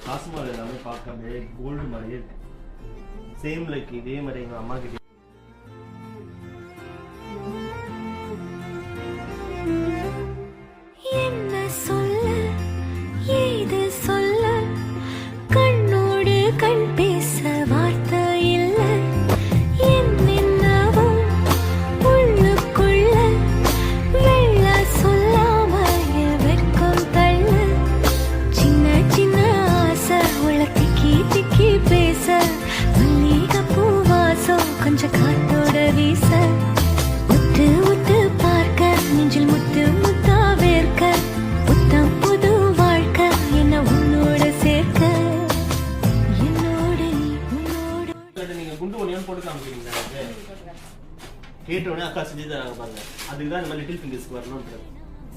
காசுமால் எல்லாமே பார்க்க அப்படியே கோல்டு மாதிரியே இருக்கு. சேம் லைக் இதே மாதிரி எங்கள் அம்மா கிட்ட என்ன சொல்ல ஏது சொல்ல கண்ணோடு கண் பேச வார்த்தை இல்லை என்னென்னவோ உள்ளுக்குள்ள வெள்ள சொல்லாம வெட்கம் தள்ள சின்ன சின்ன ஆசை உள்ள திக்கி திக்கி பேச மல்லிகை பூவாசம் கொஞ்சம் காத்தோட வீச உத்து உத்து பார்க்க நெஞ்சில் முத்து முத்தா வேர்க்க புத்தம் புது வாழ்க்கை என்ன உன்னோட சேர்க்க என்னோட உன்னோட. நீங்க குண்டு ஒன்னியான்னு போட்டு காமிக்கிறீங்க கேட்ட உடனே அக்கா செஞ்சு தராங்க பாருங்க. அதுக்கு தான் இந்த மாதிரி லிட்டில் ஃபிங்கர்ஸ்க்கு வரணும்ன்றது.